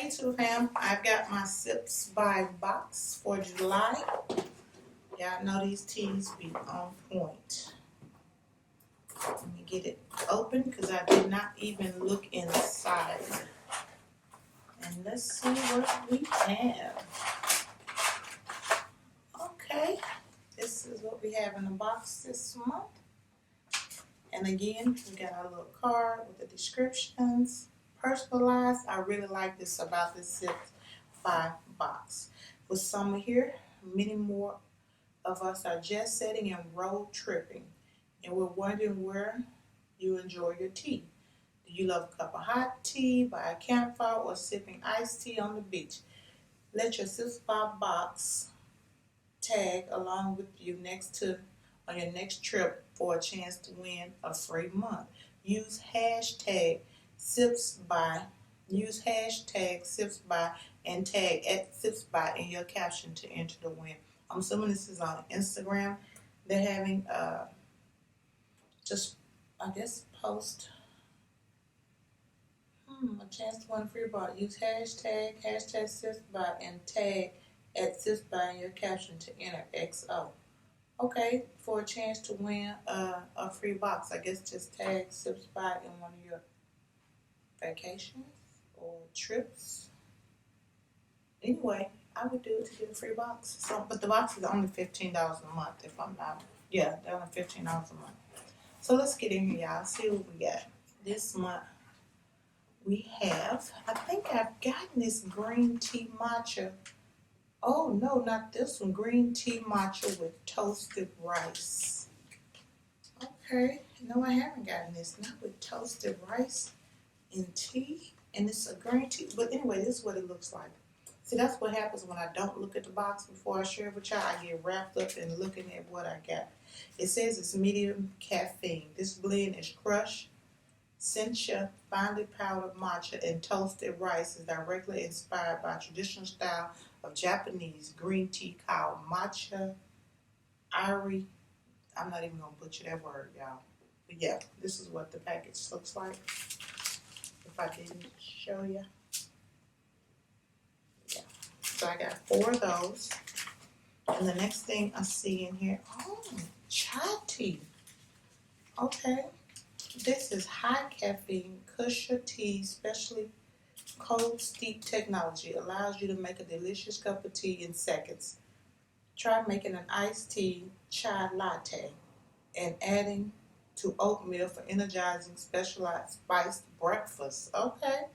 Hey to the fam, I've got my Sipsby box for July. Y'all know these teas be on point. Let me get it open because I did not even look inside. And let's see what we have. Okay, this is what we have in the box this month. And again, we got our little card with the descriptions. Personalized. I really like this about this Sipsby box. With summer here, many more of us are jet setting and road tripping, and we're wondering where you enjoy your tea. Do you love a cup of hot tea by a campfire or sipping iced tea on the beach? Let your Sipsby box tag along with you on your next trip for a chance to win a free month. Use hashtag Sipsby. Use hashtag Sipsby and tag @Sipsby in your caption to enter the win. I'm assuming this is on Instagram. They're having post a chance to win a free bar. Use hashtag Sipsby and tag @Sipsby in your caption to enter XO. Okay, for a chance to win a free box, I guess just tag Sipsby in one of your vacations or trips. Anyway, I would do it to get a free box. But the box is only $15 a month if I'm not. Yeah, they're only $15 a month. So let's get in here, y'all. See what we got. This month we have, I think I've gotten this green tea matcha. Oh, no, not this one. Green tea matcha with toasted rice. Okay. No, I haven't gotten this. Not with toasted rice and tea. And it's a green tea. But anyway, this is what it looks like. See, that's what happens when I don't look at the box before I share it with y'all. I get wrapped up in looking at what I got. It says it's medium caffeine. This blend is crushed sencha, finely powdered matcha, and toasted rice is directly inspired by traditional style of Japanese green tea called matcha iri. I'm not even going to butcher that word, y'all. But yeah, this is what the package looks like. If I didn't show you. Yeah. So I got 4 of those. And the next thing I see in here, chai tea. Okay. This is high caffeine Kusha tea, specially cold steep technology. Allows you to make a delicious cup of tea in seconds. Try making an iced tea chai latte and adding to oatmeal for energizing specialized spiced breakfast. Okay.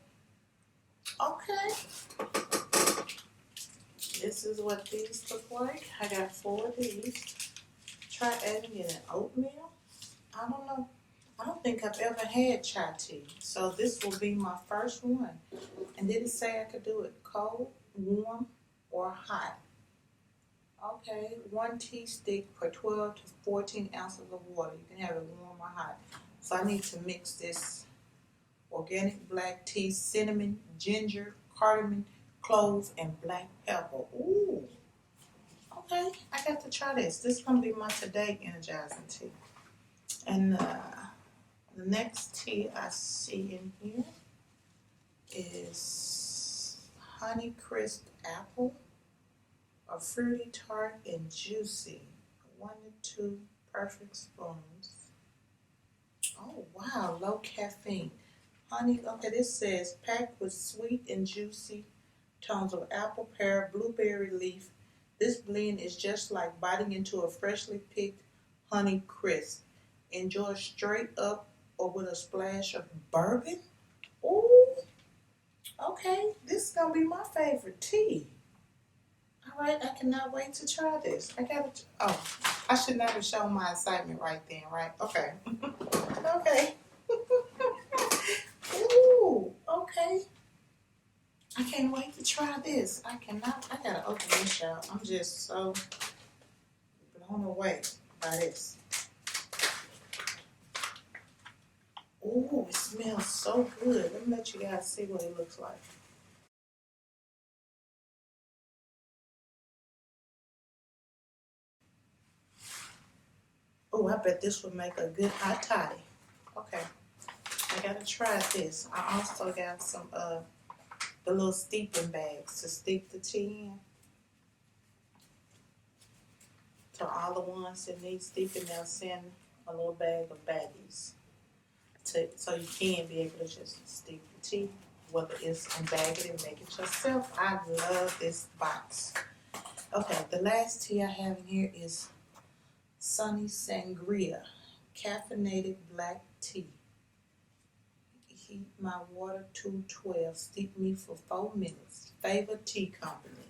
This is what these look like. I got 4 of these. Try adding it in oatmeal. I don't know. I don't think I've ever had chai tea. So this will be my first one. And did it say I could do it cold, warm, or hot? Okay, 1 tea stick per 12 to 14 ounces of water. You can have it warm or hot. So I need to mix this organic black tea, cinnamon, ginger, cardamom, cloves, and black pepper. Ooh. Okay, I got to try this. This is going to be my today energizing tea. And the next tea I see in here is Honey Crisp Apple, a fruity tart and juicy. 1 to 2 perfect spoons. Oh wow, low caffeine. Honey, okay, this says packed with sweet and juicy tones of apple, pear, blueberry leaf. This blend is just like biting into a freshly picked Honey Crisp. Enjoy straight up or with a splash of bourbon. Ooh, okay, this is gonna be my favorite tea. All right, I cannot wait to try this. I should never show my excitement right then, right? Okay. Okay. Ooh, okay. I can't wait to try this. I gotta open this out. I'm just so blown away by this. Ooh, it smells so good. Let me let you guys see what it looks like. Oh, I bet this would make a good hot toddy. Okay, I gotta try this. I also got some the little steeping bags to steep the tea in. To all the ones that need steeping, they'll send a little bag of baggies so you can be able to just steep the tea, whether it's and bag it and make it yourself. I love this box. Okay, the last tea I have in here is Sunny Sangria, caffeinated black tea. Heat my water to 12. Steep me for 4 minutes. Favorite tea company.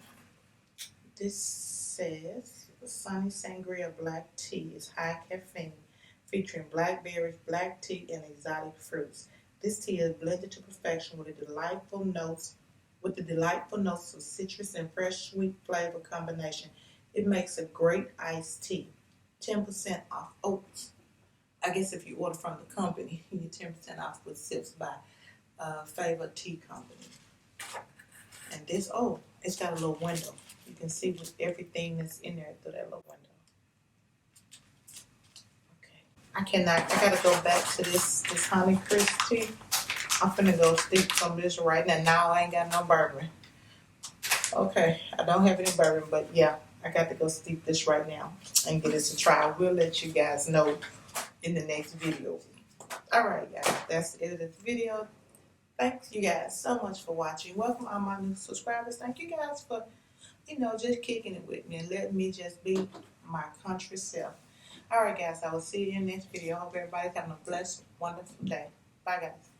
This says Sunny Sangria black tea is high caffeine, featuring blackberries, black tea, and exotic fruits. This tea is blended to perfection with the delightful notes of citrus and fresh sweet flavor combination. It makes a great iced tea. 10% off oats. I guess if you order from the company, you get 10% off with Sipsby, favorite tea company. And this, it's got a little window. You can see with everything that's in there through that little window. Okay. I gotta go back to this honey crisp tea. I'm finna go steep some of this right now. Now I ain't got no bourbon. Okay, I don't have any bourbon, but yeah, I got to go steep this right now and give this a try. We'll let you guys know in the next video. Alright guys, that's it of this video. Thanks you guys so much for watching. Welcome all my new subscribers. Thank you guys for, just kicking it with me and letting me just be my country self. Alright guys, I will see you in the next video. I hope everybody's having a blessed, wonderful day. Bye guys.